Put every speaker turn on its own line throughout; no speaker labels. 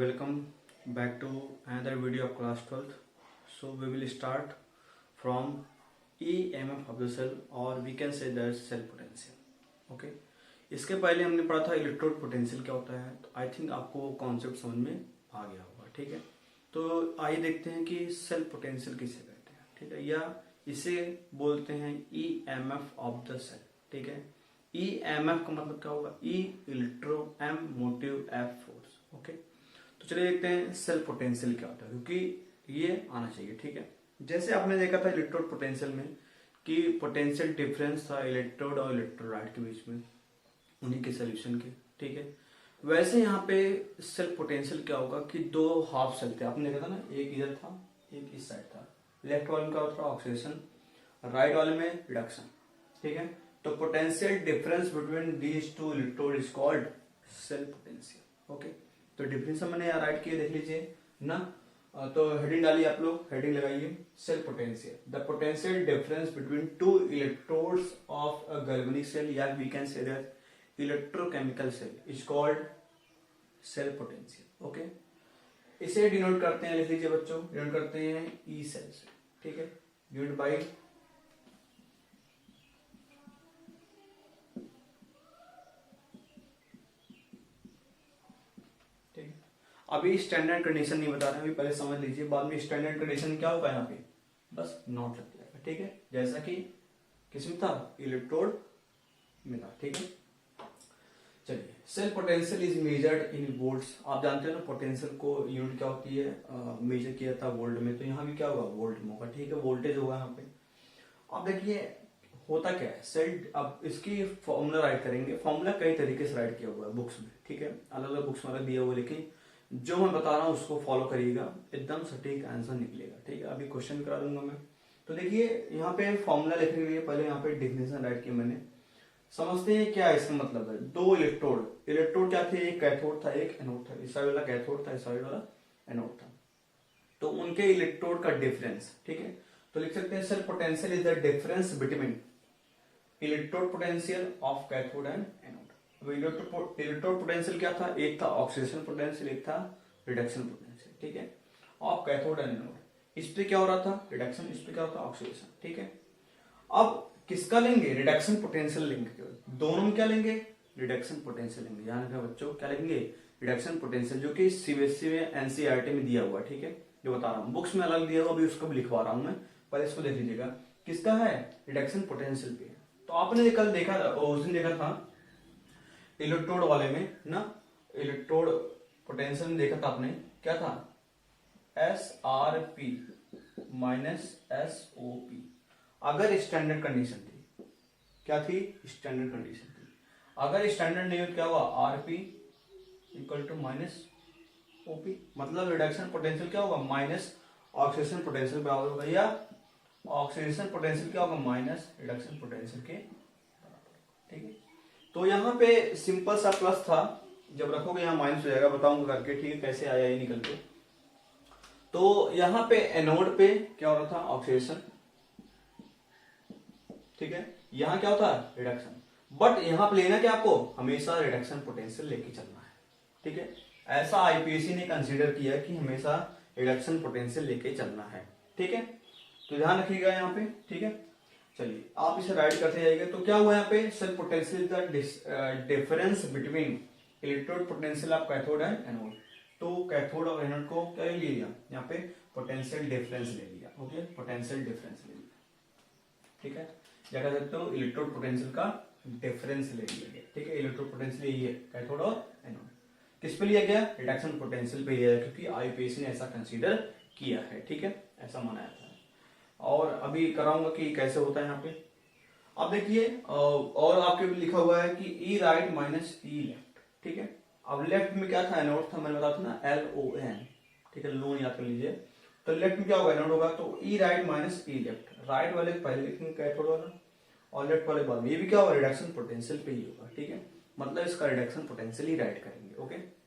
welcome back to another video of class 12th. So we will start from EMF of the cell or we can say that cell potential. Okay. इसके पहले हमने पढ़ा था electrode potential क्या होता है, तो आई थिंक आपको कॉन्सेप्ट समझ में आ गया होगा. ठीक है, तो आइए देखते हैं कि सेल पोटेंशियल किसे कहते हैं. ठीक है, या इसे बोलते हैं EMF ऑफ द सेल. ठीक है, EMF का मतलब क्या होगा, E electro, M motive, F force. Okay, तो चलिए देखते हैं सेल पोटेंशियल क्या होता है, क्योंकि ये आना चाहिए. ठीक है, जैसे आपने देखा था इलेक्ट्रोड पोटेंशियल में कि पोटेंशियल डिफरेंस था इलेक्ट्रोड और इलेक्ट्रोलाइट के बीच में, उन्हीं के सोल्यूशन के. ठीक है, वैसे यहाँ पे सेल पोटेंशियल क्या होगा कि दो हाफ सेल थे, आपने देखा था ना, एक इधर था एक इस साइड था. लेफ्ट वाले में क्या होता था, ऑक्सीडेशन, राइट वाले में रिडक्शन. ठीक है, तो potential difference between these two electrode is called cell potential. Okay, तो डिफरेंस मैंने यहाँ राइट किया, देख लीजिए ना. तो हेडिंग डालिए आप लोग, हेडिंग लगाइए cell potential. The potential difference between two electrodes of a galvanic cell या we can say that electrochemical cell is called cell potential. Okay, इसे डिनोट करते हैं, लिख लीजिए बच्चों, डिनोट करते हैं ई सेल से. ठीक है, डिनोट बाय अभी स्टैंडर्ड कंडीशन नहीं बता रहे, अभी पहले समझ लीजिए, बाद में स्टैंडर्ड कंडीशन क्या होगा यहाँ पे बस नॉट लग जाएगा. ठीक है, जैसा कि किसमें था, इलेक्ट्रोड में था. ठीक है, चलिए cell potential is measured in volts. आप जानते हो ना पोटेंशियल को यूनिट क्या होती है, मेजर किया था वोल्ट में, तो यहाँ भी क्या होगा, वोल्ट में होगा. ठीक है, वोल्टेज होगा यहाँ पे. अब देखिए होता क्या है सेल, अब इसकी फॉर्मूला राइट करेंगे. फॉर्मूला कई तरीके से राइट किया हुआ है बुक्स में. ठीक है, अलग अलग बुक्स में अलग दिया हुआ है, लेकिन जो मैं बता रहा हूँ उसको फॉलो करिएगा, एकदम सटीक आंसर निकलेगा. ठीक है, अभी क्वेश्चन करा दूंगा मैं. तो देखिए यहाँ पे फॉर्मूला लिखने के लिए पहले यहाँ पे डिफिनेशन राइट किया मैंने. समझते हैं क्या इसका मतलब है. दो इलेक्ट्रोड, इलेक्ट्रोड क्या थे, एक कैथोड था एक एनोड था. इस साइड वाला कैथोड था, इस साइड वाला एनोड था. तो उनके इलेक्ट्रोड का डिफरेंस. ठीक है, तो लिख सकते हैं cell potential is the difference between electrode potential of cathode and anode. Electrode potential क्या था, एक था ऑक्सीडेशन पोटेंशियल, एक था रिडक्शन पोटेंशियल. ठीक है, ऑफ कैथोड एंड एनोड. इस पे क्या हो रहा था, रिडक्शन, इस पे क्या होता है, ऑक्सीडेशन. ठीक है, अब किसका लेंगे, रिडक्शन पोटेंशियल लेंगे. दोनों में क्या लेंगे, रिडक्शन पोटेंशियल लेंगे. ध्यान रखना बच्चों, क्या लेंगे, रिडक्शन पोटेंशियल, जो कि सीबीएसई में एनसीईआरटी में दिया हुआ है. ठीक है, जो बता रहा हूँ बुक्स में अलग दिया हुआ, अभी उसको भी लिखवा रहा हूँ मैं, पहले इसको देख लीजिएगा. किसका है, रिडक्शन पोटेंशियल पे. तो आपने कल देखा था, उस दिन देखा था इलेक्ट्रोड वाले में ना, इलेक्ट्रोड पोटेंशियल में देखा था आपने, क्या था, SRP माइनस SOP. अगर स्टैंडर्ड कंडीशन थी, क्या थी, स्टैंडर्ड कंडीशन थी. अगर स्टैंडर्ड नहीं हो क्या होगा, RP equal to minus OP. मतलब रिडक्शन पोटेंशियल क्या होगा, माइनस ऑक्सीडेशन पोटेंशियल बराबर होगा, या ऑक्सीडेशन पोटेंशियल क्या होगा, माइनस रिडक्शन पोटेंशियल के बराबर. ठीक है, तो यहाँ पे सिंपल सा प्लस था, जब रखोगे यहाँ माइनस हो जाएगा, बताऊंगा करके. ठीक है, कैसे आया ये निकल के. तो यहाँ पे एनोड पे क्या हो रहा था, ऑक्सीडेशन. ठीक है, यहाँ क्या होता है, रिडक्शन. बट यहाँ पे लेना क्या, आपको हमेशा रिडक्शन पोटेंशियल लेके चलना है. ठीक है, ऐसा आईपीएससी ने कंसीडर किया कि हमेशा रिडक्शन पोटेंशियल लेके चलना है. ठीक है, तो ध्यान रखिएगा यहाँ पे. ठीक है, चलिए आप इसे राइट करते जाइएगा. तो क्या हुआ यहाँ पे, cell potential the difference between electrode potential of cathode and anode. तो कैथोड और एनोड को क्या ले लिया, यहाँ पे पोटेंशियल डिफरेंस ले लिया. ओके, पोटेंशियल डिफरेंस ले लिया. ठीक है, क्या कह सकते हो, इलेक्ट्रोड पोटेंशियल का डिफरेंस ले लिया. ठीक है, इलेक्ट्रोड पोटेंशियल यही है, कैथोड और एनोड. किस पे लिया गया, रिडक्शन पोटेंशियल पे लिया, क्योंकि आईपीएससी ने ऐसा कंसीडर किया है. ठीक है, ऐसा माना जाता है. और अभी कराऊंगा कि कैसे होता है यहाँ पे. अब देखिए, और आपके भी लिखा हुआ है कि ई राइट माइनस ई लेफ्ट. ठीक है, अब लेफ्ट में क्या था, एनोड था, मैंने बताया था ना, LON. ठीक है, लोन याद कर लीजिए. तो लेफ्ट में क्या होगा, एनोड होगा. तो ई राइट माइनस ई लेफ्ट, राइट वाले पहले लिखेंगे कैथोड वाला, और लेफ्ट वाले बाद में. ये भी क्या होगा, रिडक्शन पोटेंशियल पे ही होगा. ठीक है, मतलब इसका रिडक्शन पोटेंशियल ही राइट करेंगे. ओके,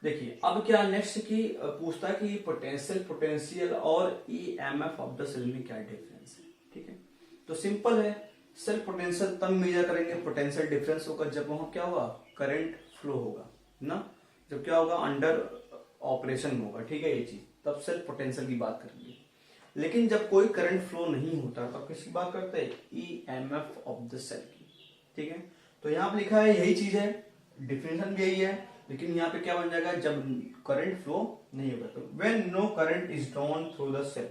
देखिए अब क्या नेक्स्ट की पूछता है कि पोटेंशियल और EMF ऑफ द सेल में क्या डिफरेंस है. ठीक है, तो सिंपल है, सेल पोटेंशियल तब मेजर करेंगे, पोटेंशियल डिफरेंस होगा जब वहां क्या होगा, करंट फ्लो होगा ना. जब क्या होगा, अंडर ऑपरेशन होगा, ठीक है, ये चीज, तब सेल्फ पोटेंशियल की बात करेंगे। लेकिन जब कोई करंट फ्लो नहीं होता तब किसकी बात करते हैं, ईएमएफ ऑफ द सेल की, ठीक है। तो यहाँ पे लिखा है यही चीज है, डिफिनेशन भी यही है, लेकिन यहाँ पे क्या बन जाएगा, जब करंट फ्लो नहीं होगा तो when no current is drawn through the cell,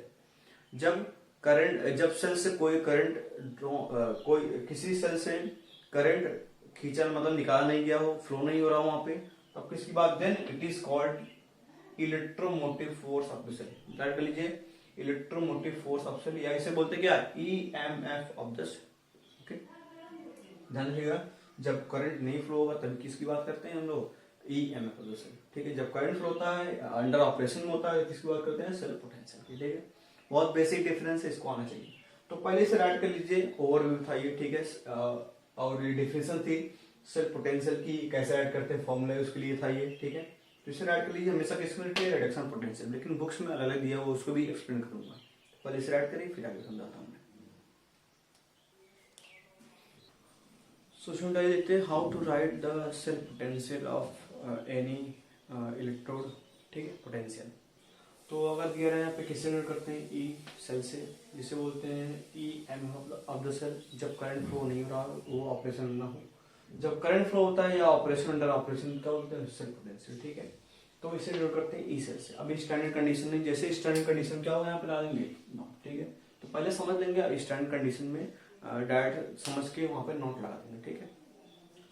जब सेल से कोई करंट कोई किसी सेल से करंट खींचा मतलब निकाला नहीं गया हो, फ्लो नहीं हो रहा हो वहां पे, तब किसकी बात, then it is called electromotive force of the cell. Write कर लीजिए, इलेक्ट्रोमोटिव फोर्स ऑफ सेल, या इसे बोलते क्या, EMF of the cell. Okay, ध्यान रखिएगा, जब करंट नहीं फ्लो होगा तभी किसकी बात करते हैं हम लोग, ईएमएफ ऑफ द सेल, ठीक है। जब करंट फ्लो होता है, अंडर ऑपरेशन में होता है, किसकी बात करते हैं, सेल्फ पोटेंशियल की, ठीक है। बहुत बेसिक डिफरेंस है, इसको आना चाहिए। तो पहले से राइट कर लीजिए, ओवरव्यू था ये, ठीक है, और ये डिफिनेशन थी सेल्फ पोटेंशियल की, कैसे ऐड करते हैं फॉर्मूला उसके लिए था ये, ठीक है। तो इसे ऐड कर लीजिए, हमेशा किसमें लिखिए, रिडक्शन पोटेंशियल, लेकिन बुक्स में अलग अलग दिया वो उसको भी एक्सप्लेन करूंगा। पहले इसे ऐड करिए फिर आगे समझाता हूँ मैं। सो स्टूडेंट आइए देखते हैं how to write the cell potential of any electrode, ठीक है, पोटेंशियल। तो अगर दिया रहा है यहाँ पे किससे नोट करते हैं, ई सेल से, जिसे बोलते हैं E M of the cell. जब करंट फ्लो नहीं हो रहा, वो ऑपरेशन ना हो, जब करंट फ्लो होता है या ऑपरेशन अंडर ऑपरेशन का बोलते हैं सेल्फ पोटेंशियल, ठीक है। तो इसे नोट करते हैं ई सेल से। अभी स्टैंडर्ड कंडीशन में, जैसे स्टैंडर्ड कंडीशन क्या होगा यहाँ पे ला देंगे नॉट, ठीक है। तो पहले समझ लेंगे, अब स्टैंडर्ड कंडीशन में डायरेक्ट समझ के वहां पे नोट लगा देंगे, ठीक है।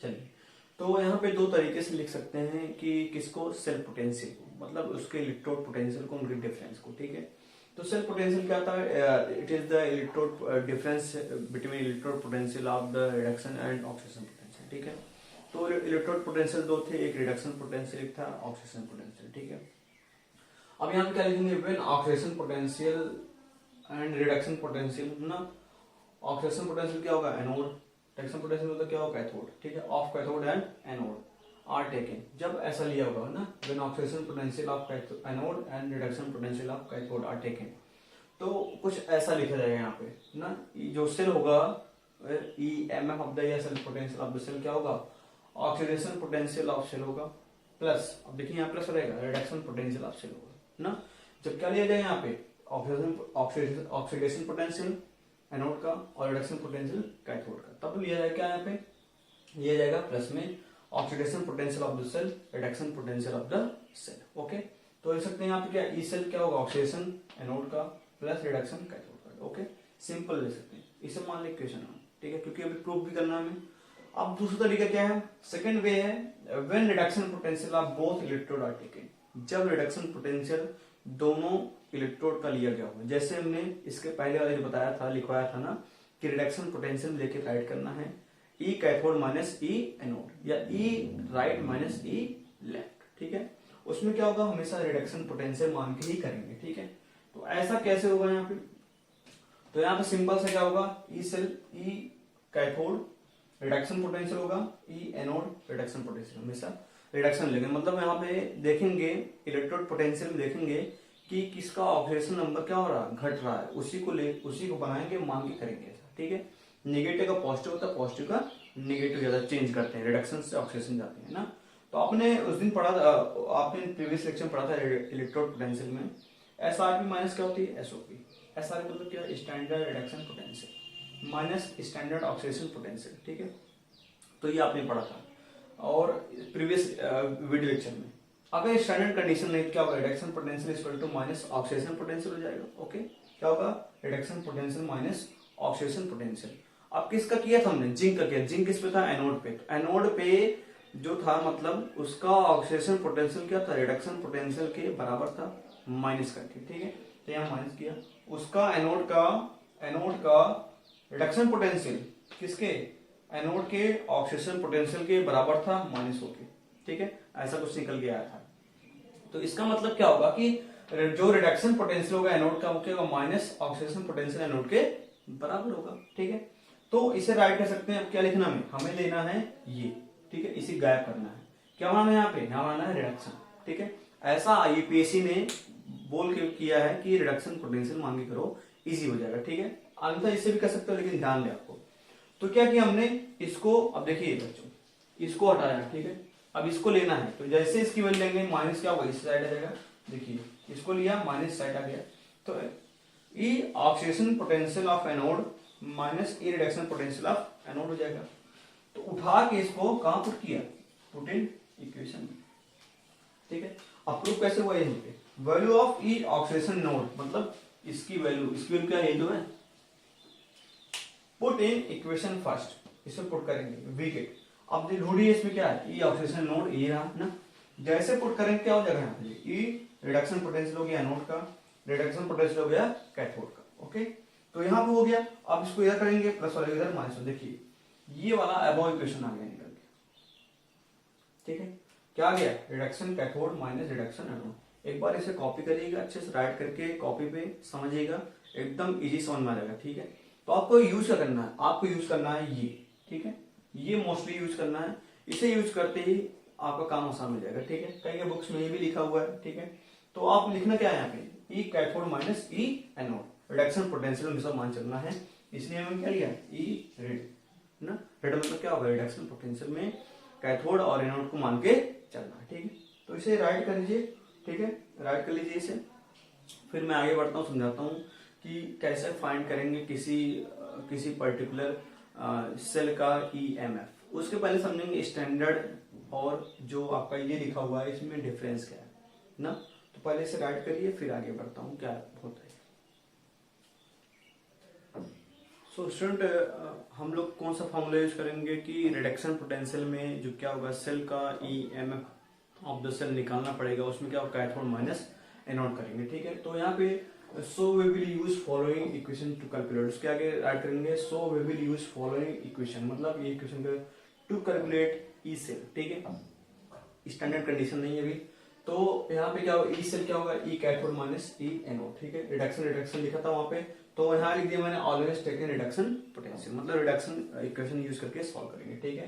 चलिए, तो यहाँ पे दो तरीके से लिख सकते हैं कि किसको, सेल्फ पोटेंशियल को, मतलब उसके इलेक्ट्रोड पोटेंशियल को, उनके डिफरेंस को, ठीक है। तो सेल्फ पोटेंशियल क्या होता है, it is the electrode difference between electrode potential of the reduction and oxidation potential, ठीक है। तो इलेक्ट्रोड पोटेंशियल दो थे, एक रिडक्शन पोटेंशियल, एक था ऑक्सीडेशन पोटेंशियल, ठीक है। अब यहाँ पे क्या लिखेंगे, when oxidation potential and reduction potential ना, ऑक्सीडेशन पोटेंशियल क्या होगा, एनोड, रिडक्शन पोटेंशियल मतलब क्या होगा, कैथोड, ठीक है। Of cathode and anode are taken, जब ऐसा लिया होगा ना, when oxidation potential of anode and reduction potential of cathode are taken, तो कुछ ऐसा लिखा जाएगा यहाँ पे ना, जो सेल होगा ईएमएफ ऑफ द या cell potential of the cell क्या होगा, ऑक्सीडेशन पोटेंशियल ऑफ सेल होगा, प्लस, अब देखिए यहाँ प्लस रहेगा, रिडक्शन पोटेंशियल ऑफ सेल होगा ना। जब क्या लिया जाए यहाँ पे, ऑक्सीडेशन पोटेंशियल एनोड का और रिडक्शन पोटेंशियल कैथोड का, तब लिया जाएगा क्या, यहाँ पे लिया जाएगा प्लस में oxidation potential of the cell, reduction potential of the cell. Okay, तो लिख सकते हैं यहाँ पे क्या, ई सेल क्या होगा, ऑक्सीडेशन एनोड का प्लस रिडक्शन कैथोड का। ओके, सिंपल ले सकते हैं, इसे मान ले क्वेश्चन, ठीक है, क्योंकि अभी प्रूफ भी करना है हमें। अब दूसरा तरीका क्या है, सेकंड वे है, when reduction potential of both electrode are taken, जब रिडक्शन पोटेंशियल दोनों इलेक्ट्रोड का लिया गया हो। जैसे हमने इसके पहले वाले जो बताया था, लिखवाया था ना, कि रिडक्शन पोटेंशियल लेके राइट करना है ई कैथोड माइनस ई एनोड, या ई राइट माइनस ई लेफ्ट, ठीक है। उसमें क्या होगा, हमेशा रिडक्शन पोटेंशियल मान के ही करेंगे, ठीक है। तो ऐसा कैसे होगा यहाँ पे, तो यहाँ पे सिंपल से क्या होगा, E cell E cathode reduction potential होगा, ई एनोड रिडक्शन पोटेंशियल, हमेशा रिडक्शन लेंगे। मतलब यहाँ पे देखेंगे इलेक्ट्रोड पोटेंशियल में देखेंगे कि किसका ऑक्सीडेशन नंबर क्या हो रहा है, घट रहा है, उसी को बनाएंगे, मान के करेंगे ऐसा, ठीक है। नेगेटिव का पॉजिटिव होता है, पॉजिटिव का नेगेटिव ज्यादा चेंज करते हैं, रिडक्शन से ऑक्सीडेशन जाते हैं ना। तो आपने उस दिन पढ़ा, आपने प्रीवियस लेक्चर पढ़ा था इलेक्ट्रोड पोटेंशियल में, एसआरपी माइनस क्या होती है, एसओपी। एसआरपी मतलब क्या, standard reduction potential minus standard oxidation potential, ठीक है। तो ये आपने पढ़ा था और प्रीवियस वीडियो लेक्चर में। अगर स्टैंडर्ड कंडीशन नहीं, क्या होगा, reduction potential equal to minus oxidation potential हो जाएगा। ओके, क्या होगा, reduction potential minus oxidation potential. अब किसका किया था हमने, जिंक का किया। जिंक किस पे था, एनोड पे। तो एनोड पे जो था, मतलब उसका ऑक्सीडेशन पोटेंशियल क्या था, रिडक्शन पोटेंशियल के बराबर था, माइनस करके, ठीक है। तो यहाँ माइनस किया, उसका एनोड का रिडक्शन पोटेंशियल किसके, एनोड के ऑक्सीडेशन पोटेंशियल के बराबर था, माइनस होके, ठीक है। ऐसा कुछ निकल के आया था। तो इसका मतलब क्या होगा कि जो रिडक्शन पोटेंशियल होगा एनोड का, वो क्या होगा, माइनस ऑक्सीडेशन पोटेंशियल एनोड के बराबर होगा, ठीक है। तो इसे राइट कर सकते हैं। अब क्या लिखना हमें लेना है ये, ठीक है, इसे गायब करना है। क्या माना है यहाँ पे, यहाँ माना है रिडक्शन, ठीक है। ऐसा यूपीएससी ने बोल के किया है कि रिडक्शन पोटेंशियल मान के करो, इजी हो जाएगा, ठीक है। अन्यथा इससे भी कर सकते हो, लेकिन ध्यान दे आपको। तो क्या किया हमने, इसको, अब देखिए बच्चों, इसको हटाया, ठीक है। अब इसको लेना है तो जैसे इसकी वैल्यू लेंगे माइनस क्या होगा, इस साइड आ जाएगा। देखिए इसको लिया माइनस साइड आ गया, तो E oxidation potential of anode minus E reduction potential of anode हो जाएगा। तो उठा के इसको कहां पुट किया, पुट इन इक्वेशन में, ठीक है। अब प्रूफ कैसे हुआ, यहीं पे value of E oxidation node, मतलब इसकी वैल्यू क्या है, जो है पुट इन इक्वेशन फर्स्ट, इसमें पुट करेंगे वी गेट। अब ढूंढिए इसमें क्या है, ई ऑक्सीडेशन नोड ये रहा ना, जैसे पुट करेंगे क्या हो जाएगा यहाँ पे, ई रिडक्शन पोटेंशियल हो गया एनोड का, रिडक्शन पोटेंशियल हो गया कैथोड का। ओके, तो यहाँ पे हो गया। अब इसको इधर करेंगे प्लस वाले इधर माइनस, देखिए ये वाला अबव इक्वेशन आ गया निकल के, ठीक है। क्या आ गया, reduction cathode minus reduction anode. एक बार इसे कॉपी करिएगा अच्छे से, राइट करके कॉपी पे समझिएगा, एकदम इजी समझ में आ जाएगा, ठीक है। तो आपको यूज क्या करना है, आपको यूज करना है ये, ठीक है, ये मोस्टली यूज करना है। इसे यूज करते ही आपका काम आसान हो जाएगा, ठीक है। कई के बुक्स में ये भी लिखा हुआ है, ठीक है। तो आप लिखना क्या है यहाँ पे, ई कैथोड माइनस ई एनोड, रिडक्शन पोटेंशियल हमेशा मान चलना है, इसलिए हमने क्या लिया ई रिड ना, रिड मतलब क्या होगा, रिडक्शन पोटेंशियल में कैथोड और एनोड को मान के चलना है, ठीक है। तो इसे राइट कर लीजिए, ठीक है, राइट कर लीजिए इसे। फिर मैं आगे बढ़ता हूँ, समझाता हूँ कि कैसे फाइंड करेंगे किसी पर्टिकुलर सेल का ईएमएफ। उसके पहले समझेंगे स्टैंडर्ड और जो आपका ये लिखा हुआ है इसमें डिफरेंस क्या है ना। तो पहले इसे राइट करिए, फिर आगे बढ़ता हूँ क्या होता है। सो स्टूडेंट, हम लोग कौन सा फॉर्मूला यूज करेंगे कि रिडक्शन पोटेंशियल में जो क्या होगा, सेल का ईएमएफ ऑफ द सेल निकालना पड़ेगा, उसमें क्या होगा, कैथोड माइनस एनोड करेंगे, ठीक है। तो यहाँ पे so we will use following equation to calculate, उसके आगे राइट करेंगे so we will use following equation, मतलब ये equation to calculate E cell, ठीक है। स्टैंडर्ड कंडीशन नहीं है अभी। तो यहाँ पे क्या होगा, ई सेल क्या होगा, ई कैथोड माइनस ई एनोड, ठीक है। रिडक्शन लिखा था वहां पे, तो यहाँ लिख दिया मैंने ऑलवेज टेकन रिडक्शन पोटेंशियल, मतलब रिडक्शन इक्वेशन यूज करके सॉल्व करेंगे, ठीक है।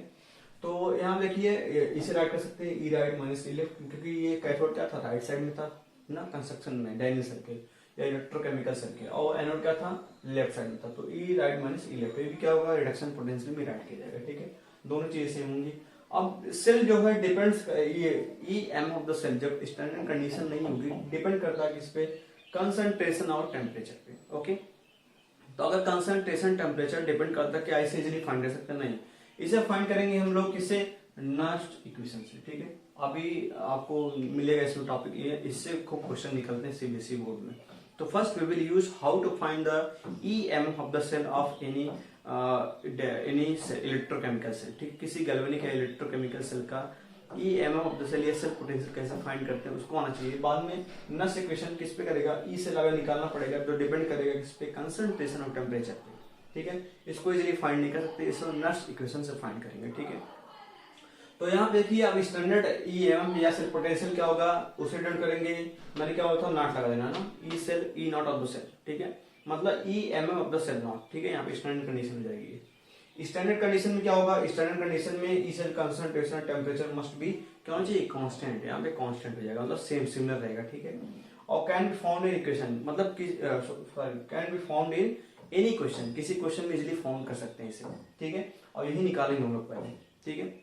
तो यहाँ देखिए इसे राइट कर सकते हैं ई राइट माइनस ई लेफ्ट, क्योंकि ये कैथोड क्या था, राइट साइड में था ना कंस्ट्रक्शन में, डायनियल सर्किल या इलेक्ट्रोकेमिकल सर्किल, और एनोड क्या था, लेफ्ट साइड में था। तो ई राइट माइनस ई लेफ्ट, ये भी क्या होगा, रिडक्शन पोटेंशियल में राइट किया जाएगा, ठीक है। दोनों चीजें सेम होंगी। अब सेल जो है डिपेंड्स, ये E M of the cell जब स्टैंडर्ड कंडीशन नहीं होगी, डिपेंड करता है किस पे, कंसंट्रेशन और टेम्परेचर पे। ओके, तो अगर कंसंट्रेशन टेम्परेचर डिपेंड करता है, क्या इसे इजीली फाइंड कर सकते हैं, नहीं, इसे फाइंड करेंगे हम लोग किससे, नस्ट इक्वेशन से, ठीक है। अभी आपको मिलेगा इसमें टॉपिक, ये इससे खूब क्वेश्चन निकलते हैं सीबीएसई बोर्ड में। तो first we will use how to find the EMF of the cell of any electrochemical cell, ठीक, किसी गैल्वेनिक या इलेक्ट्रोकेमिकल सेल का ईएमएफ ऑफ द सेल या सेल पोटेंशियल कैसे फाइंड करते हैं उसको आना चाहिए। बाद में नस्ट इक्वेशन किस पे करेगा, ई सेल अगर निकालना पड़ेगा तो डिपेंड करेगा किस पे, कंसंट्रेशन और टेम्परेचर पे, ठीक है। इसको इजीली फाइंड नहीं कर सकते, इसको नस्ट इक्वेशन से फाइंड करेंगे, ठीक है। तो यहाँ देखिए अब स्टैंडर्ड ईएमएफ या सेल पोटेंशियल क्या होगा, उसे डिनोट करेंगे, मैंने क्या बोला था, नॉट लगा देना ना, E cell E not of the cell, ठीक है, मतलब EMF of the cell not, ठीक है। यहाँ पे स्टैंडर्ड कंडीशन हो जाएगी। स्टैंडर्ड कंडीशन में क्या होगा, स्टैंडर्ड कंडीशन में E cell concentration temperature must be क्या होना चाहिए, कांस्टेंट, यहाँ पे कांस्टेंट हो जाएगा, मतलब सेम सिमिलर रहेगा, ठीक है। और can be found in equation, मतलब can be found in any question, किसी क्वेश्चन में इजीली फाउंड कर सकते हैं इसे, ठीक है। और यही निकालेंगे हम लोग पहले, ठीक है।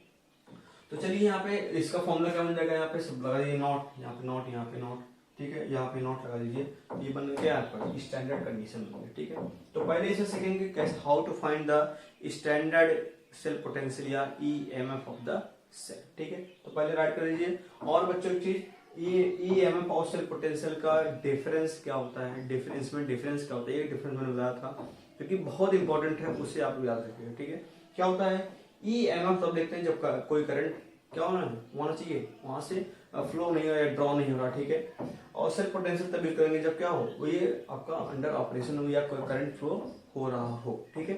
तो चलिए यहाँ पे इसका फॉर्मूला क्या बन जाएगा, यहाँ पे सब लगा दीजिए नॉट, यहाँ पे नॉट, यहाँ पे नॉट, ठीक है, यहाँ पे नॉट लगा दीजिए, ये बन गया आपका स्टैंडर्ड कंडीशन बन गया, ठीक है। तो पहले इसे सीखेंगे कैसे, how to find the standard cell potential या ईएमएफ ऑफ द सेल, ठीक है। तो पहले राइट कर दीजिए। और बच्चों एक चीज, ईएमएफ ऑफ सेल पोटेंशियल का डिफरेंस क्या होता है, डिफरेंस क्या होता है, ये डिफरेंस मैंने बताया था, क्योंकि बहुत इंपॉर्टेंट है, उससे आप याद रखिएगा, ठीक है। क्या होता है ईएमएफ, तब देखते हैं जब कोई करंट क्या होना चाहिए, वहां से फ्लो नहीं हो या ड्रॉ नहीं हो रहा, ठीक है। और सेल पोटेंशियल तब यूज करेंगे जब क्या हो, वो ये आपका अंडर ऑपरेशन हो या कोई करंट फ्लो हो रहा हो, ठीक है।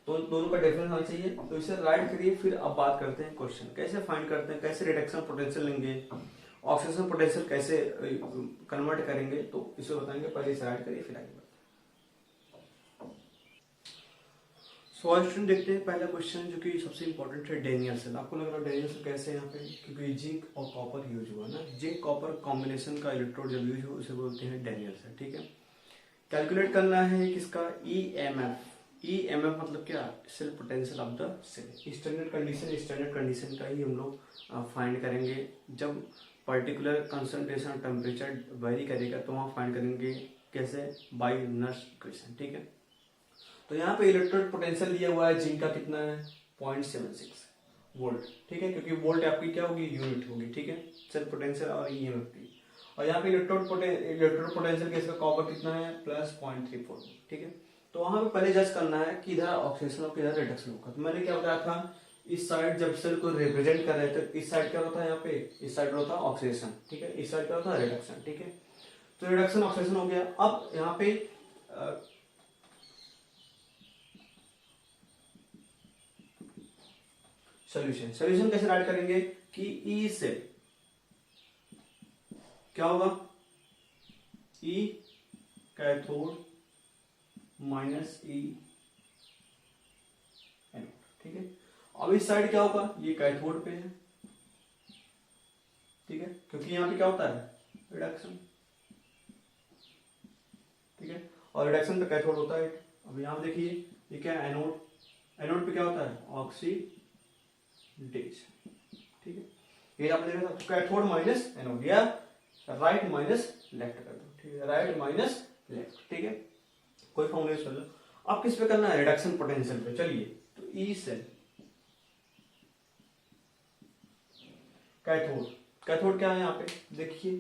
तो दोनों का डिफरेंस होना चाहिए। तो इसे राइट करिए, फिर अब बात करते हैं क्वेश्चन कैसे फाइंड करते हैं, कैसे रिडक्शन पोटेंशियल लेंगे, ऑक्सीडेशन पोटेंशियल कैसे कन्वर्ट करेंगे, तो इसे बताएंगे। पहले इसे राइट करिए, फिर आगे बढ़ते हैं। सो स्टूडेंट देखते हैं पहला क्वेश्चन, जो कि सबसे इंपॉर्टेंट है, डेनियल सेल। आपको लग रहा है डेनियल सेल कैसे यहाँ पे, क्योंकि जिंक और कॉपर यूज हुआ ना, जिंक कॉपर कॉम्बिनेशन का इलेक्ट्रोड जब यूज हो उसे बोलते हैं डेनियल सेल, ठीक है। कैलकुलेट करना है किसका, ईएमएफ, EMF मतलब क्या, cell potential of the cell. Standard condition का ही हम लोग फाइंड करेंगे। जब पर्टिकुलर कंसंट्रेशन टेम्परेचर वेरी करेगा तो वहाँ फाइंड करेंगे कैसे, बाय नर्स इक्वेशन, ठीक है। तो यहाँ पे इलेक्ट्रोड पोटेंशियल दिया हुआ है जिनका कितना है 0.76 वोल्ट, ठीक है, क्योंकि वोल्ट आपकी क्या होगी, यूनिट होगी, ठीक है, सेल पोटेंशियल और EMF की। और यहाँ पे इलेक्ट्रोड पोटेंशियल इसका कॉपर कितना है +0.34, ठीक है। तो वहां पे पहले जज करना है कि इधर ऑक्सीडेशन और किधर रिडक्शन होगा। तो मैंने क्या बताया था, इस साइड जब सेल को रिप्रेजेंट कर रहे थे तो इस साइड क्या होता है, यहाँ पे इस साइड होता है ऑक्सीडेशन, ठीक है, इस साइड क्या होता है रिडक्शन, ठीक है। तो रिडक्शन ऑक्सीडेशन हो गया। अब यहाँ पे सोल्यूशन कैसे राइट करेंगे कि ई से क्या होगा, ई कैथोड माइनस ई एनोड, ठीक है। अब इस साइड क्या होगा, ये कैथोड पे है, ठीक है, क्योंकि यहां पे क्या होता है रिडक्शन, ठीक है, और रिडक्शन पे कैथोड होता है। अब यहां देखिए ये क्या है एनोड, एनोड पे क्या होता है ऑक्सीडेशन, ठीक है। ये आपने देखा था कैथोड माइनस एनोड, या राइट माइनस लेफ्ट कर दो, ठीक है, राइट माइनस लेफ्ट, ठीक है, कोई फॉर्मूला कर लो। अब किस पे करना है, रिडक्शन पोटेंशियल पे। चलिए तो ई से कैथोड, कैथोड क्या है यहाँ पे देखिए,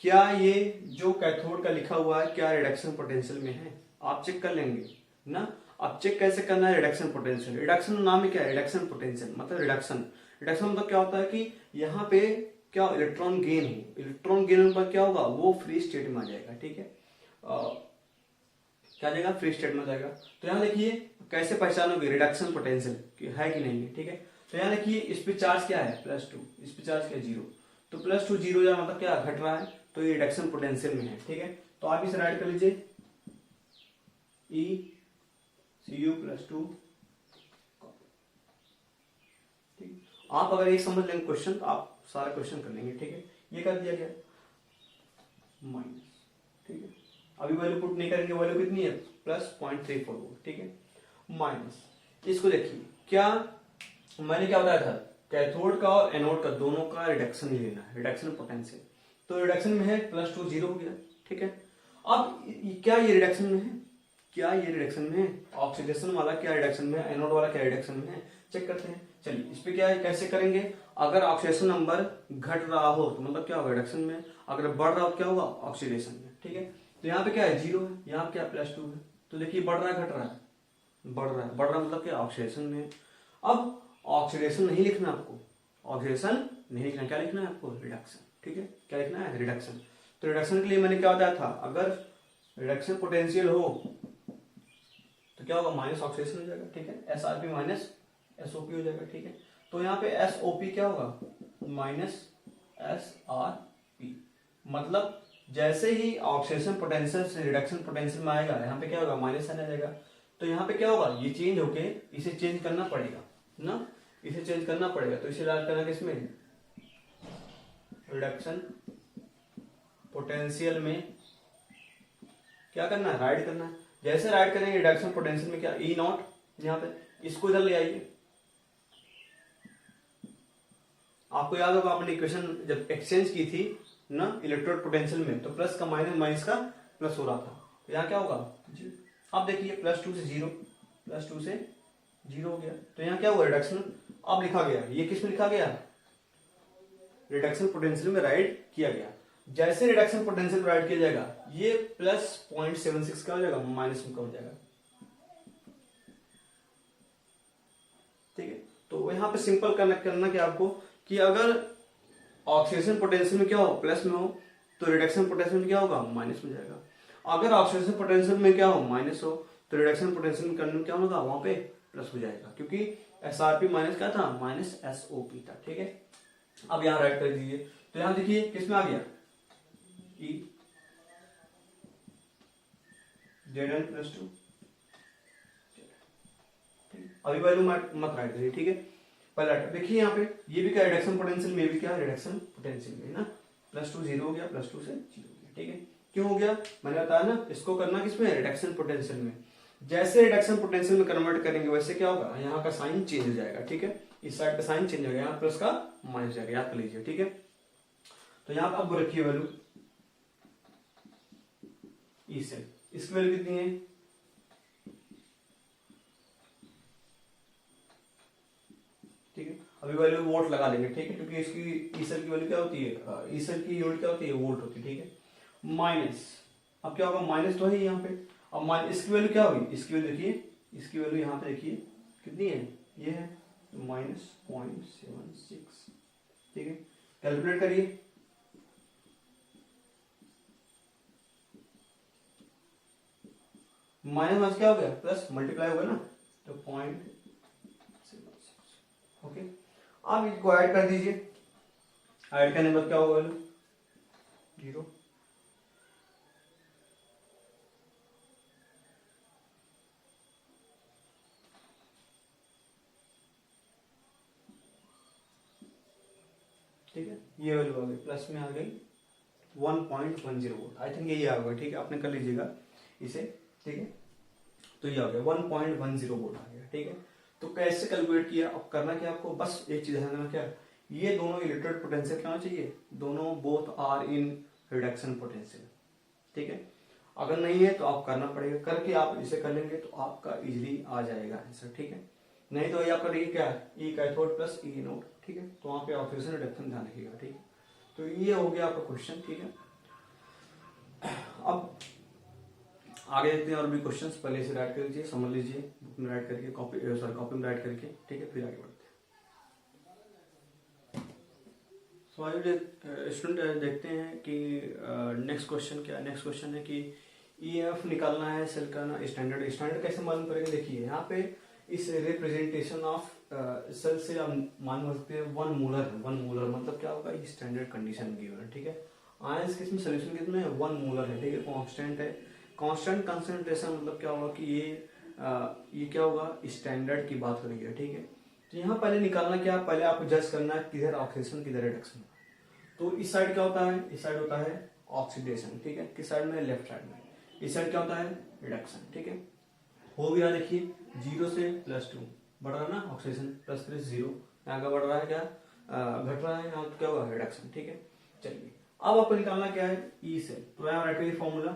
क्या ये जो कैथोड का लिखा हुआ है क्या रिडक्शन पोटेंशियल में है, आप चेक कर लेंगे ना। अब चेक कैसे करना है रिडक्शन पोटेंशियल, रिडक्शन नाम ही क्या है रिडक्शन पोटेंशियल, मतलब रिडक्शन, रिडक्शन मतलब क्या होता है कि यहाँ पे क्या इलेक्ट्रॉन गेन हो, इलेक्ट्रॉन गेन पर क्या होगा वो फ्री स्टेट में आ जाएगा, ठीक है, क्या जाएगा फ्री स्टेट में जाएगा। तो यहाँ देखिए कैसे पहचानोगे रिडक्शन पोटेंशियल है कि नहीं है, ठीक है। तो यहाँ देखिए इस पे चार्ज क्या है +2, इस पे चार्ज क्या है 0, तो +2 0 जा मतलब क्या घट रहा है, तो ये रिडक्शन पोटेंशियल में है, ठीक है। तो आप इसे राइट कर लीजिए ECU+2, ठीक। आप अगर ये समझ लेंगे क्वेश्चन तो आप सारा क्वेश्चन कर लेंगे, ठीक है। ये कर दिया गया माइनस, ठीक है, अभी वैल्यू पुट नहीं करेंगे, वैल्यू कितनी है +0.34 वोल्ट, ठीक है, माइनस। इसको देखिए क्या मैंने क्या बताया था, कैथोड का और एनोड का दोनों का रिडक्शन लेना है, रिडक्शन पोटेंशियल। तो रिडक्शन में है +2 0 हो गया, ठीक है। अब क्या ये रिडक्शन में है, क्या ये रिडक्शन में है, ऑक्सीडेशन वाला क्या रिडक्शन में है, एनोड वाला क्या रिडक्शन में है, चेक करते हैं। चलिए इस पे क्या है कैसे करेंगे, अगर ऑक्सीडेशन नंबर घट रहा हो तो मतलब क्या होगा रिडक्शन में, अगर बढ़ रहा हो तो क्या होगा ऑक्सीडेशन में, ठीक है। तो यहाँ पे क्या है 0 है, यहाँ क्या +2 है, तो देखिए बढ़ रहा है घट रहा है, बढ़ रहा है, बढ़ रहा मतलब क्या ऑक्सीडेशन में। अब ऑक्सीडेशन नहीं लिखना आपको, ऑक्सीडेशन नहीं लिखना, क्या लिखना है आपको रिडक्शन, ठीक है, क्या लिखना है रिडक्शन। तो रिडक्शन के लिए मैंने क्या बताया था, अगर रिडक्शन पोटेंशियल हो तो क्या होगा माइनस ऑक्सीडेशन हो जाएगा, ठीक है, SRP माइनस SOP हो जाएगा, ठीक है। तो यहाँ पे SOP क्या होगा माइनस SRP, मतलब जैसे ही ऑक्सीडेशन पोटेंशियल से रिडक्शन पोटेंशियल में आएगा यहाँ पे क्या होगा माइनस साइन आ जाएगा। तो यहाँ पे क्या होगा ये चेंज होके इसे चेंज करना पड़ेगा ना, इसे चेंज करना पड़ेगा। तो इसे राइट करना किसमें, रिडक्शन पोटेंशियल में क्या करना है राइट करना है। जैसे राइट करेंगे रिडक्शन पोटेंशियल में क्या E0, यहाँ पे इसको इधर ले आइए। आपको याद होगा आपने इक्वेशन जब एक्सचेंज की थी ना इलेक्ट्रोड पोटेंशियल में, तो प्लस का माइनस, माइनस का प्लस हो रहा था, तो यहाँ क्या होगा अब देखिए +2 से 0, +2 से 0 हो गया। तो यहाँ क्या हुआ रिडक्शन अब लिखा गया, ये किस में लिखा गया रिडक्शन पोटेंशियल में राइट किया गया। जैसे रिडक्शन पोटेंशियल राइट किया जाएगा ये +0.76 क्या हो जाएगा माइनस में हो जाएगा, ठीक है। तो यहाँ पे सिंपल करना क्या आपको कि अगर ऑक्सीडेशन पोटेंशियल में क्या हो प्लस में हो तो रिडक्शन पोटेंशियल में क्या होगा माइनस में जाएगा। अगर ऑक्सीडेशन पोटेंशियल में क्या हो माइनस हो तो रिडक्शन पोटेंशियल में करने में क्या होगा वहां पे प्लस हो जाएगा, क्योंकि SRP माइनस क्या था माइनस SOP था, ठीक है। अब यहाँ राइट कर दीजिए। तो यहाँ देखिए किसमें आ गया E Zn+2, अभी वैल्यू मत राइट करिए, ठीक है। पहला देखिए यहाँ पे ये भी क्या रिडक्शन पोटेंशियल में भी क्या रिडक्शन पोटेंशियल में ना +2 0 हो गया, +2 से 0 हो गया, ठीक है। क्यों हो गया मैंने बताया ना, इसको करना किसमें रिडक्शन पोटेंशियल में। जैसे रिडक्शन पोटेंशियल में कन्वर्ट करेंगे वैसे क्या होगा, यहाँ का साइन चेंज हो जाएगा, ठीक है, इस साइड का साइन चेंज हो गया, यहाँ प्लस का माइनस जाएगा, याद कर लीजिए, ठीक है। तो यहाँ पर अब रखिए वैल्यू ई सेल, इसकी वैल्यू कितनी है, ठीक है, अभी वैल्यू वोल्ट लगा देंगे, ठीक है, क्योंकि इसकी ई सेल की वैल्यू क्या होती है, ई सेल की यूनिट क्या होती है, वोल्ट होती है, ठीक है। माइनस, अब क्या होगा, माइनस तो है यहाँ पे, अब माइनस इसकी वैल्यू क्या होगी, इसकी वैल्यू देखिए, इसकी वैल्यू यहाँ पे देखिए कितनी है, ये है -0.76, ठीक है, कैलकुलेट करिए, माइनस क्या हो गया, प्लस मल्टीप्लाई होगा ना, तो 0.76, ओके। आप इसको ऐड कर दीजिए, ऐड करने के बाद क्या होगा, 0, ठीक है, ये वैल्यू आ गई, प्लस में आ गई 1.10 वोल्ट, आई थिंक यही आ गया, ठीक है, आपने कर लीजिएगा इसे, ठीक है, तो ये आ गया 1.10 वोल्ट आ गया, ठीक है। तो कैसे कैलकुलेट किया, अब करना क्या आपको, बस एक चीज ध्यान रखना, क्या ये दोनों इलेक्ट्रोड पोटेंशियल क्या होना चाहिए, दोनों both are in reduction potential, ठीक है। अगर नहीं है तो आप करना पड़ेगा, करके आप इसे कर लेंगे तो आपका इजीली आ जाएगा आंसर, ठीक है। नहीं तो ये आपका देखिए क्या है, ई कैथोड प्लस ई एनोड, ठीक है, तो वहाँ पे ऑक्सीजन रिडक्शन ध्यान रखिएगा, ठीक है। तो ये हो गया आपका क्वेश्चन, ठीक है। अब आगे देखते हैं और भी क्वेश्चंस, पहले से राइट कर लीजिए, समझ लीजिए, बुक में राइट करके, कॉपी में राइट करके, ठीक है, फिर आगे बढ़ते हैं। सो आइए स्टूडेंट देखते हैं कि नेक्स्ट क्वेश्चन क्या है। नेक्स्ट क्वेश्चन है कि ईएमएफ निकालना है सेल का ना, स्टैंडर्ड कैसे मालूम करेंगे, देखिए यहाँ पे इस रिप्रेजेंटेशन ऑफ सेल से हम मालूम करते हैं 1 मोलर मतलब क्या होगा, स्टैंडर्ड कंडीशन गिवन है, ठीक है। आयंस के इसमें सोल्यूशन कितने हैं, 1 मोलर है, ठीक है, कांस्टेंट है, कांस्टेंट कंसंट्रेशन मतलब क्या होगा कि ये क्या होगा, स्टैंडर्ड की बात हो रही है, ठीक है। तो यहाँ पहले निकालना क्या, पहले आपको जज करना है किधर ऑक्सीडेशन किधर रिडक्शन। तो इस साइड क्या होता है, इस साइड होता है ऑक्सीडेशन, ठीक है, किस साइड में, लेफ्ट साइड में, इस साइड क्या होता है, रिडक्शन, ठीक है। हो गया, देखिए 0 से +2 बढ़ रहा है ना ऑक्सीडेशन, +3 0, यहाँ का बढ़ रहा है क्या, घट रहा है, यहाँ क्या होगा, रिडक्शन, ठीक है। चलिए अब आपको निकालना क्या है, ई से, तो यहाँ राइट करिए फॉर्मूला,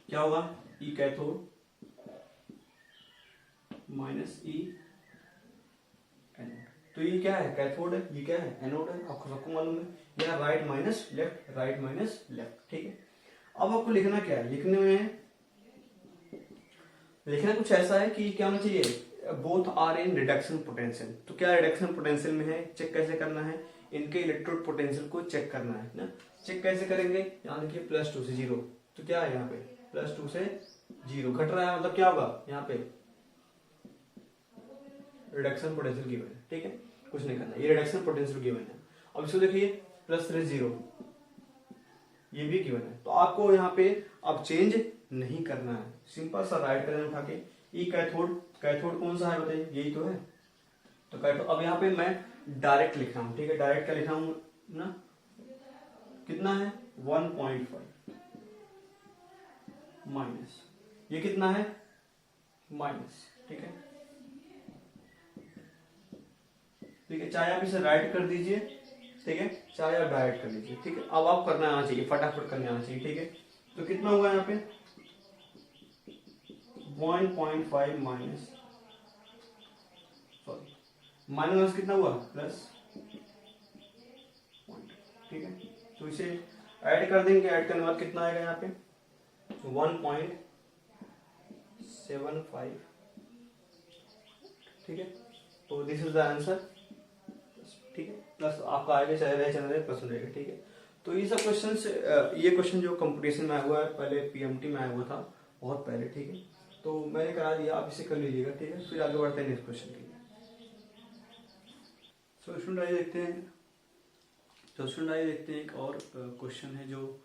क्या होगा, ई कैथोड माइनस ई एनोड, तो ये क्या है, कैथोड है, ये क्या है, एनोड है, आपको सबको मालूम है, यहाँ right minus left, right minus left, ठीक है। अब आपको लिखना क्या है, लिखने में लिखना कुछ ऐसा है कि क्या होना चाहिए, both are in reduction potential, तो क्या रिडक्शन पोटेंशियल में है, चेक कैसे करना है, इनके इलेक्ट्रोड पोटेंशियल को चेक करना है ना, चेक कैसे करेंगे, यहाँ देखिए +2 से 0, तो क्या है यहाँ पे +2 से 0 घट रहा है, मतलब क्या होगा यहाँ पे रिडक्शन पोटेंशियल गिवन है, ठीक है, कुछ नहीं करना, ये रिडक्शन पोटेंशियल गिवन है। अब इसको देखिए +3 0, ये भी गिवन है, तो आपको यहाँ पे अब चेंज नहीं करना है, सिंपल सा राइट करें उठा के, ई कैथोड, कैथोड कौन सा है बताइए, यही तो है, तो कैथोड, अब यहाँ पे मैं डायरेक्ट लिख रहा हूँ, ठीक है, डायरेक्ट क्या लिख रहा हूँ ना, कितना है 1.5 माइनस, ये कितना है माइनस, ठीक है, ठीक है, चाहे आप इसे राइट कर दीजिए, ठीक है, चाहे आप डायरेक्ट कर लीजिए, ठीक है। अब आप करना आना चाहिए, फटाफट करने आना चाहिए, ठीक है। तो कितना हुआ यहाँ पे 1.5 माइनस, सॉरी माइनस कितना हुआ प्लस, ठीक है, तो इसे ऐड कर देंगे, ऐड करने के बाद कितना आएगा यहाँ पे 1.75, ठीक है, तो दिस इज द आंसर, ठीक है, प्लस आपका आगे चल रहे प्लस रहेगा, ठीक है। तो ये सब क्वेश्चन, ये क्वेश्चन जो कंपटीशन में आया हुआ है, पहले पीएमटी में आया हुआ था बहुत पहले, ठीक है, तो मैंने करा दिया, आप इसे कर लीजिएगा, ठीक है, फिर आगे बढ़ते हैं नेक्स्ट क्वेश्चन के लिए। सो स्टूडेंट आइए देखते हैं, तो स्टूडेंट आइए देखते हैं एक और क्वेश्चन है जो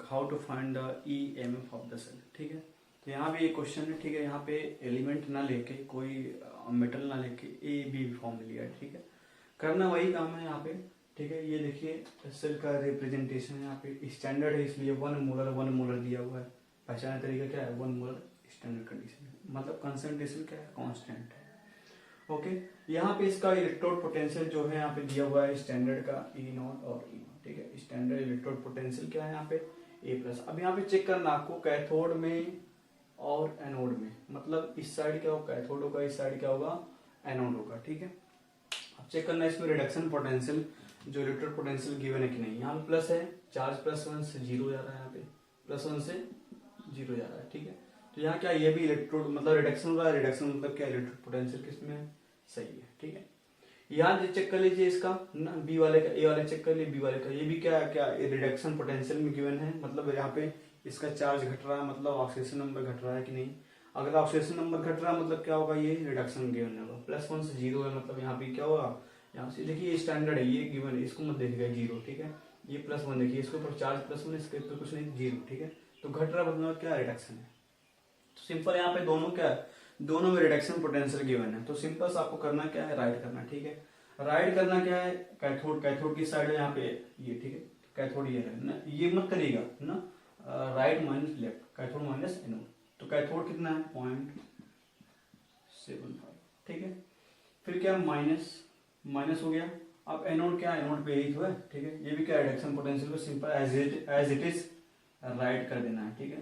how to find the EMF of the cell, ठीक है। तो यहाँ भी एक क्वेश्चन है, ठीक है, यहाँ पे एलिमेंट ना लेके, कोई मेटल ना लेके ए बी फॉर्म में लिया है, ठीक है, करना वही काम है यहाँ पे, ठीक है। ये देखिए सेल का रिप्रेजेंटेशन है, यहाँ पे स्टैंडर्ड है इसलिए 1 मोलर दिया हुआ है, पहचान तरीका क्या है 1 मोलर स्टैंडर्ड कंडीशन मतलब कंसंट्रेशन क्या है, कांस्टेंट है। ओके, यहाँ पे इसका इलेक्ट्रोड पोटेंशियल जो है यहाँ पे दिया हुआ है स्टैंडर्ड का E नॉट और E नॉट, ठीक है। स्टैंडर्ड इलेक्ट्रोड पोटेंशियल क्या है यहाँ पे A+। अब यहाँ पे चेक करना आपको कैथोड में और एनोड में, मतलब इस साइड क्या होगा कैथोड होगा, इस साइड क्या होगा एनोड होगा, ठीक है। अब चेक करना है इसमें रिडक्शन पोटेंशियल जो इलेक्ट्रोड पोटेंशियल गिवन है कि नहीं। यहाँ पे प्लस है, चार्ज +1 से 0 जा रहा है, यहाँ पे +1 से 0 जा रहा है, ठीक है। तो यहाँ क्या ये भी इलेक्ट्रोड मतलब रिडक्शन होगा, रिडक्शन मतलब क्या इलेक्ट्रोड पोटेंशियल किसमें है, सही है, ठीक है। यहाँ चेक कर लीजिए इसका ना, बी वाले का, ए वाले चेक कर लीजिए, बी वाले का, ये भी क्या क्या रिडक्शन पोटेंशियल में गिवन है, मतलब यहाँ पे इसका चार्ज घट रहा है, मतलब ऑक्सीडेशन नंबर घट रहा है कि नहीं। अगर ऑक्सीडेशन नंबर घट रहा है मतलब क्या होगा, ये रिडक्शन गिवन होगा। +1 से 0 है मतलब यहाँ पे क्या होगा, यहाँ से देखिए ये स्टैंडर्ड है, ये गिवन है, इसको मत देखिएगा 0, ठीक है। ये +1 देखिए, इसके ऊपर चार्ज +1, इसके ऊपर कुछ नहीं 0, ठीक है। तो घट रहा मतलब क्या रिडक्शन है। तो सिंपल यहाँ पे दोनों क्या है, दोनों में रिडक्शन पोटेंशियल गिवन है। तो सिंपल से आपको करना क्या है, राइट करना, ठीक है। राइट करना क्या है, कैथोड, कैथोड की साइड है यहाँ पे ये, ठीक है। कैथोड ये है ना, ये मत करिएगा ना, right minus left, cathode minus anode. तो कैथोड कितना है 0.75, ठीक है। फिर क्या माइनस माइनस हो गया। अब एनोड क्या, एनोड पे यही तो है, ठीक है। ये भी क्या रिडक्शन पोटेंशियल को simple as it is write कर देना है, ठीक है।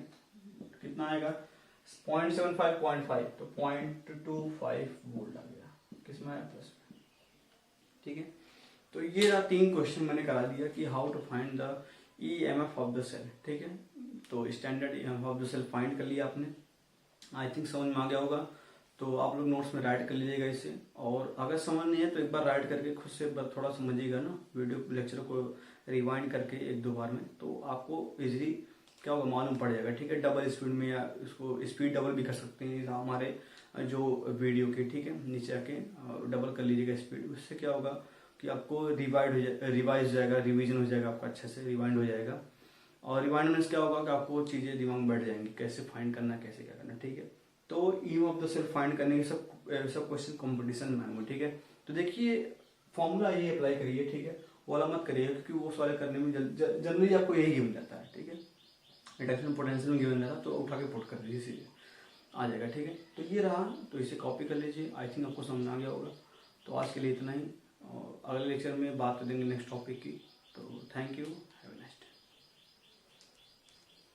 कितना आएगा 0.75 0.5, तो 0.25 वोल्ट आ गया, किसमें आया प्लस में, ठीक है। तो ये रहा 3 क्वेश्चन मैंने करा दिया कि how to find the EMF of the cell, ठीक है। तो standard EMF of the cell find कर लिया आपने, आई थिंक समझ में आ गया होगा। तो आप लोग नोट्स में राइट कर लीजिएगा इसे, और अगर समझ नहीं है तो एक बार राइट करके खुद से थोड़ा समझिएगा ना, वीडियो लेक्चर को रिवाइंड करके 1-2 बार में, तो आपको इजीली क्या होगा मालूम पड़ जाएगा, ठीक है। डबल स्पीड में या इसको स्पीड डबल भी कर सकते हैं हमारे जो वीडियो के, ठीक है। नीचे आके डबल कर लीजिएगा स्पीड, उससे क्या होगा कि आपको रिवाइज हो जाएगा, रिवीजन हो जाएगा आपका, अच्छे से रिवाइंड हो जाएगा। और रिवाइंड में क्या होगा कि आपको चीज़ें दिमाग में बैठ जाएंगी, कैसे फाइंड करना है, कैसे क्या करना, ठीक है। तो EMF of the cell find करने के सब क्वेश्चन कंपटीशन में आएंगे, ठीक है। तो देखिए फॉर्मूला ये अप्लाई करिए, ठीक है। वाला मत करिए क्योंकि वो सवाल करने में जनरली आपको यही गिवन जाता है, ठीक है। रिडक्शन पोटेंशियल में गिवन जाता तो उठा के पुट कर दीजिए, सीधे आ जाएगा, ठीक है। तो ये रहा, तो इसे कॉपी कर लीजिए, आई थिंक आपको समझ आ गया होगा। तो आज के लिए इतना ही, और अगले लेक्चर में बात कर देंगे नेक्स्ट टॉपिक की। तो थैंक यू।